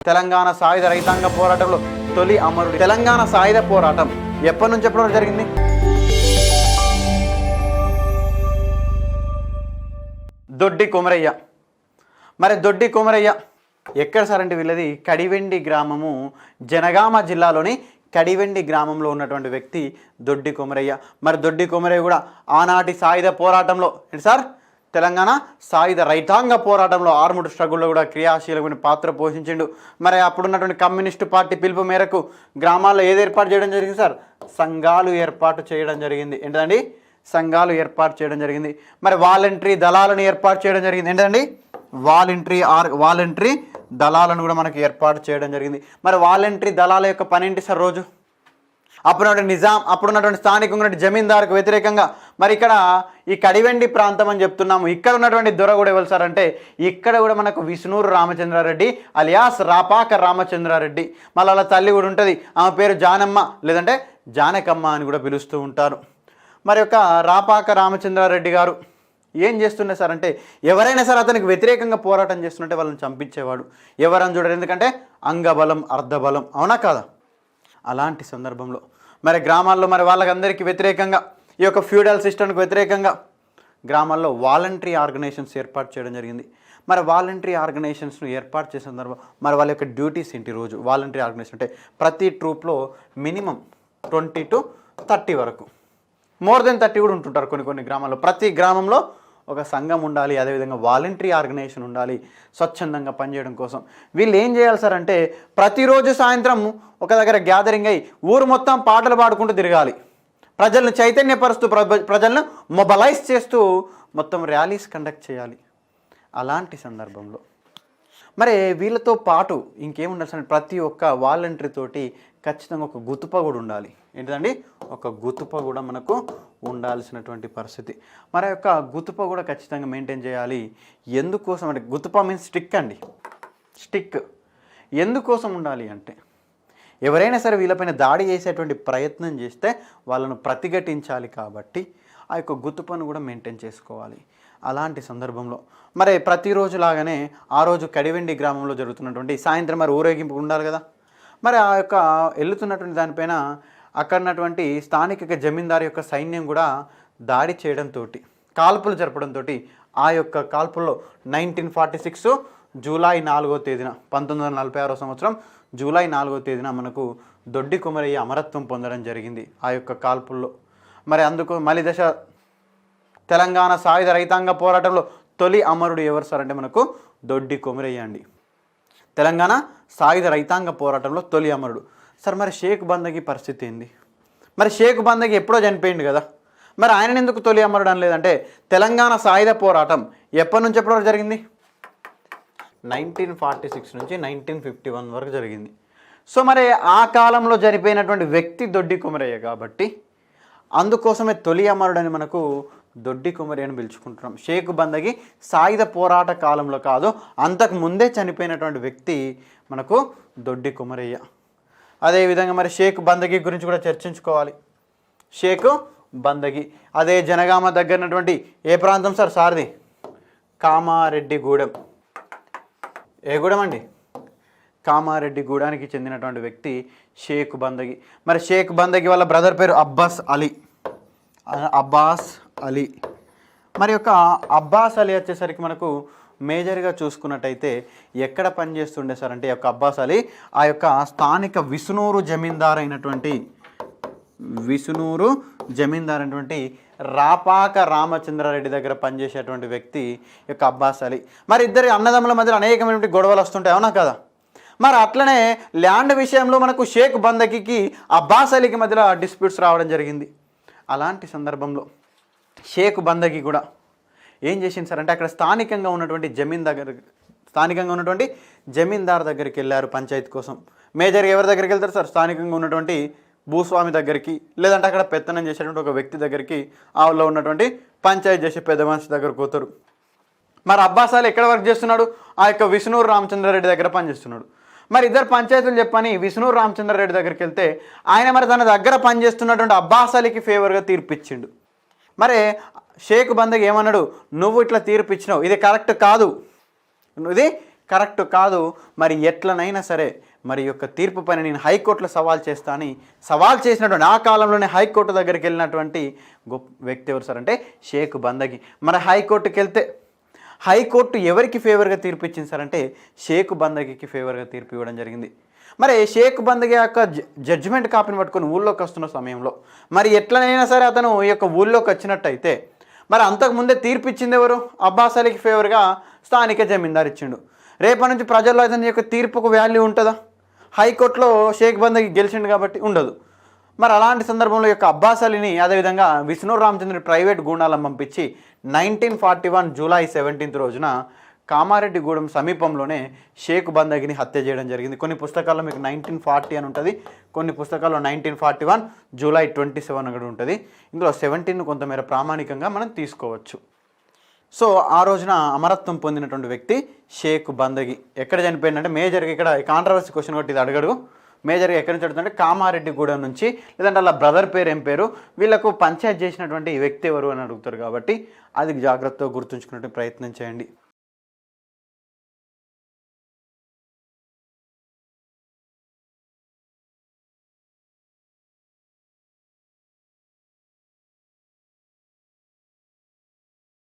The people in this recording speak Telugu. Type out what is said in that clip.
తెలంగాణ సాయుధ రైతాంగ పోరాటంలో తొలి అమరుడు. తెలంగాణ సాయుధ పోరాటం ఎప్పటి నుంచి ఎప్పటి వరకు జరిగింది? దొడ్డి కొమరయ్య. మరి దొడ్డి కొమరయ్య ఎక్కడ సార్ అంటే వీళ్ళది కడివెండి గ్రామము, జనగామ జిల్లాలోని కడివెండి గ్రామంలో ఉన్నటువంటి వ్యక్తి దొడ్డి కొమరయ్య. మరి దొడ్డి కొమరయ్య కూడా ఆనాటి సాయుధ పోరాటంలో ఏంటి సార్, తెలంగాణ సాయుధ రైతాంగ పోరాటంలో ఆర్ముడ్ స్ట్రగుల్లో కూడా క్రియాశీలమైన పాత్ర పోషించిండు. మరి అప్పుడున్నటువంటి కమ్యూనిస్టు పార్టీ పిలుపు మేరకు గ్రామాల్లో ఏది ఏర్పాటు చేయడం జరిగింది సార్? సంఘాలు ఏర్పాటు చేయడం జరిగింది. ఏంటండి? సంఘాలు ఏర్పాటు చేయడం జరిగింది. మరి వాలంటరీ దళాలను ఏర్పాటు చేయడం జరిగింది. ఏంటండి? వాలంటరీ దళాలను కూడా మనకి ఏర్పాటు చేయడం జరిగింది. మరి వాలంటరీ దళాల యొక్క పని ఏంటి సార్? రోజు అప్పుడున్నటువంటి నిజాం, అప్పుడున్నటువంటి స్థానికంగా ఉన్నటువంటి జమీందారుకు వ్యతిరేకంగా మరి ఇక్కడ ఈ కడివెండి ప్రాంతం అని చెప్తున్నాము. ఇక్కడ ఉన్నటువంటి దొర కూడా ఎవరు సార్ అంటే ఇక్కడ కూడా మనకు విష్ణూరు రామచంద్రారెడ్డి అలియాస్ రాపాక రామచంద్రారెడ్డి. మళ్ళీ వాళ్ళ తల్లి కూడా ఉంటుంది, ఆమె పేరు జానమ్మ లేదంటే జానకమ్మ అని కూడా పిలుస్తూ ఉంటారు. మరి యొక్క రాపాక రామచంద్రారెడ్డి గారు ఏం చేస్తుండే సార్ అంటే ఎవరైనా సరే అతనికి వ్యతిరేకంగా పోరాటం చేస్తుంటే వాళ్ళని చంపించేవాడు. ఎవరని చూడరు, ఎందుకంటే అంగబలం అర్ధబలం, అవునా కాదా? అలాంటి సందర్భంలో మరి గ్రామాల్లో మరి వాళ్ళకందరికీ వ్యతిరేకంగా ఈ యొక్క ఫ్యూడల్ సిస్టమ్కి వ్యతిరేకంగా గ్రామాల్లో వాలంటరీ ఆర్గనైజేషన్స్ ఏర్పాటు చేయడం జరిగింది. మరి వాలంటరీ ఆర్గనైజేషన్స్ను ఏర్పాటు చేసిన సందర్భం మరి వాళ్ళ యొక్క డ్యూటీస్ ఏంటి? రోజు వాలంటరీ ఆర్గనైజేషన్ అంటే ప్రతి ట్రూప్లో మినిమం 20 to 30 వరకు, మోర్ దెన్ 30 కూడా ఉంటుంటారు కొన్ని గ్రామాల్లో. ప్రతి గ్రామంలో ఒక సంఘం ఉండాలి, అదేవిధంగా వాలంటరీ ఆర్గనైజేషన్ ఉండాలి స్వచ్ఛందంగా పనిచేయడం కోసం. వీళ్ళు ఏం చేయాలి సార్ అంటే ప్రతిరోజు సాయంత్రం ఒక దగ్గర గ్యాదరింగ్ అయ్యి ఊరు మొత్తం పాటలు పాడుకుంటూ తిరగాలి, ప్రజలను చైతన్యపరుస్తూ ప్రజలను మొబలైజ్ చేస్తూ మొత్తం ర్యాలీస్ కండక్ట్ చేయాలి. అలాంటి సందర్భంలో మరి వీళ్ళతో పాటు ఇంకేముండాలి సార్? ప్రతి ఒక్క వాలంటరీ తోటి ఖచ్చితంగా ఒక గుతుప కూడా ఉండాలి. ఏంటిదండి? ఒక గుతుప కూడా మనకు ఉండాల్సినటువంటి పరిస్థితి. మరి యొక్క గుతుప కూడా ఖచ్చితంగా మెయింటైన్ చేయాలి. ఎందుకోసం అంటే గుతుప మీన్స్ స్టిక్ అండి. స్టిక్ ఎందుకోసం ఉండాలి అంటే ఎవరైనా సరే వీళ్ళపైన దాడి చేసేటువంటి ప్రయత్నం చేస్తే వాళ్ళను ప్రతిఘటించాలి కాబట్టి ఆ యొక్క గుతుపను కూడా మెయింటైన్ చేసుకోవాలి. అలాంటి సందర్భంలో మరి ప్రతిరోజు లాగానే ఆ రోజు కడివెండి గ్రామంలో జరుగుతున్నటువంటి సాయంత్రం మరి ఊరేగింపు ఉండాలి కదా. మరి ఆ యొక్క వెళ్తున్నటువంటి దానిపైన అక్కడ ఉన్నటువంటి స్థానిక జమీందారు యొక్క సైన్యం కూడా దాడి చేయడంతో, కాల్పులు జరపడంతో ఆ యొక్క కాల్పుల్లో 1946 జూలై 4వ తేదీన 1946వ సంవత్సరం జూలై 4వ తేదీన మనకు దొడ్డి కొమరయ్య అమరత్వం పొందడం జరిగింది ఆ యొక్క కాల్పుల్లో. మరి అందుకు మలి దశ తెలంగాణ సాయుధ రైతాంగ పోరాటంలో తొలి అమరుడు ఎవరు సార్ అంటే మనకు దొడ్డి కొమరయ్య అండి. తెలంగాణ సాయుధ రైతాంగ పోరాటంలో తొలి అమరుడు. సార్ మరి షేక్ బందగి పరిస్థితి ఏంది? మరి షేక్ బందగి ఎప్పుడో చనిపోయింది కదా, మరి ఆయన ఎందుకు తొలి అమరుడు అని లేదంటే తెలంగాణ సాయుధ పోరాటం ఎప్పటి నుంచి ఎప్పటి వరకు జరిగింది? 1946 నుంచి 1951 వరకు జరిగింది. సో మరి ఆ కాలంలో చనిపోయినటువంటి వ్యక్తి దొడ్డి కొమరయ్య కాబట్టి అందుకోసమే తొలి అమరుడు అని మనకు దొడ్డి కొమరయ్య అని పిలుచుకుంటున్నాం. షేక్ బందగి సాయుధ పోరాట కాలంలో కాదు, అంతకు ముందే చనిపోయినటువంటి వ్యక్తి మనకు దొడ్డి కొమరయ్య. అదేవిధంగా మరి షేక్ బందగి గురించి కూడా చర్చించుకోవాలి. షేక్ బందగి అదే జనగామ దగ్గర ఉన్నటువంటి ఏ ప్రాంతం సార్? సార్ది కామారెడ్డిగూడెం. ఏ గూడెం అండి? కామారెడ్డిగూడానికి చెందినటువంటి వ్యక్తి షేక్ బందగి. మరి షేక్ బందగి వాళ్ళ బ్రదర్ పేరు అబ్బాస్ అలీ. మరి యొక్క అబ్బాస్ అలీ వచ్చేసరికి మనకు మేజర్గా చూసుకున్నట్టయితే ఎక్కడ పనిచేస్తుండే సార్ అంటే యొక్క అబ్బాస్ అలీ ఆ యొక్క స్థానిక విష్ణూరు జమీందారు అయినటువంటి రాపాక రామచంద్రారెడ్డి దగ్గర పనిచేసేటువంటి వ్యక్తి యొక్క అబ్బాస్ అలీ. మరి ఇద్దరి అన్నదమ్ముల మధ్యలో అనేకమైనటువంటి గొడవలు వస్తుంటాయి, అవునా కదా? మరి అట్లనే ల్యాండ్ విషయంలో మనకు షేక్ బందగికి అబ్బాస్ అలీకి మధ్యలో డిస్ప్యూట్స్ రావడం జరిగింది. అలాంటి సందర్భంలో షేక్ బందగి కూడా ఏం చేసింది సార్ అంటే అక్కడ స్థానికంగా ఉన్నటువంటి జమీందార్ దగ్గరికి వెళ్ళారు పంచాయతీ కోసం. మేజర్గా ఎవరి దగ్గరికి వెళ్తారు సార్? స్థానికంగా ఉన్నటువంటి భూస్వామి దగ్గరికి, లేదంటే అక్కడ పెత్తనం చేసేటువంటి ఒక వ్యక్తి దగ్గరికి, ఆవులో ఉన్నటువంటి పంచాయతీ చేసే పెద్ద మనిషి దగ్గరకు పోతారు. మరి అబ్బాస్ అలీ ఎక్కడ వర్క్ చేస్తున్నాడు? ఆ యొక్క విష్ణూరు రామచంద్రారెడ్డి దగ్గర పనిచేస్తున్నాడు. మరి ఇద్దరు పంచాయతీలు చెప్పని విష్ణూరు రామచంద్రారెడ్డి దగ్గరికి వెళ్తే ఆయన మరి తన దగ్గర పనిచేస్తున్నటువంటి అబ్బాస్ అలీకి ఫేవర్గా తీర్పిచ్చిండు. మరి షేక్ బందగి ఏమన్నాడు? నువ్వు ఇట్లా తీర్పిచ్చినావు, ఇది కరెక్ట్ కాదు, ఇది కరెక్ట్ కాదు, మరి ఎట్లనైనా సరే మరి యొక్క తీర్పు పైన నేను హైకోర్టులో సవాల్ చేస్తా అని సవాల్ చేసినటువంటి ఆ కాలంలోనే హైకోర్టు దగ్గరికి వెళ్ళినటువంటి గొప్ప వ్యక్తి ఎవరు సార్ అంటే షేక్ బందగి. మరి హైకోర్టుకి వెళ్తే హైకోర్టు ఎవరికి ఫేవర్గా తీర్పు ఇచ్చింది సార్ అంటే షేక్ బందగికి ఫేవర్గా తీర్పు ఇవ్వడం జరిగింది. మరి షేక్ బందగి యొక్క జడ్జిమెంట్ కాపీని పట్టుకొని ఊళ్ళోకి వస్తున్న సమయంలో మరి ఎట్లనైనా సరే అతను ఈ యొక్క ఊళ్ళోకి వచ్చినట్టయితే మరి అంతకుముందే తీర్పు ఇచ్చింది ఎవరు? అబ్బాస్ అలీకి ఫేవర్గా స్థానిక జమీందారు ఇచ్చిండు. రేపటి నుంచి ప్రజల్లో అతని యొక్క తీర్పుకు వాల్యూ ఉంటుందా? హైకోర్టులో షేక్ బందగి గెలిచిండు కాబట్టి ఉండదు. మరి అలాంటి సందర్భంలో యొక్క అబ్బాస్ అలీని అదేవిధంగా విష్ణు రామచంద్ర ప్రైవేట్ గూండాలను పంపించి 1941 జూలై 17 రోజున కామారెడ్డిగూడెం సమీపంలోనే షేక్ బందగిని హత్య చేయడం జరిగింది. కొన్ని పుస్తకాల్లో మీకు 1940 అని ఉంటుంది, కొన్ని పుస్తకాల్లో 1941 జూలై 27 అని ఉంటుంది. ఇందులో 17 కొంతమేర ప్రామాణికంగా మనం తీసుకోవచ్చు. సో ఆ రోజున అమరత్వం పొందినటువంటి వ్యక్తి షేక్ బందగి. ఎక్కడ చనిపోయిందంటే మేజర్గా ఇక్కడ కాంట్రవర్సీ క్వశ్చన్ ఒకటి ఇది అడగడు. మేజర్గా ఎక్కడి నుంచి అడుగుతుంటే కామారెడ్డిగూడెం నుంచి, లేదంటే అలా బ్రదర్ పేరు ఏం పేరు, వీళ్ళకు పంచాయత్ చేసినటువంటి వ్యక్తి ఎవరు అని అడుగుతారు. కాబట్టి అది జాగ్రత్తగా గుర్తుంచుకునే ప్రయత్నం చేయండి.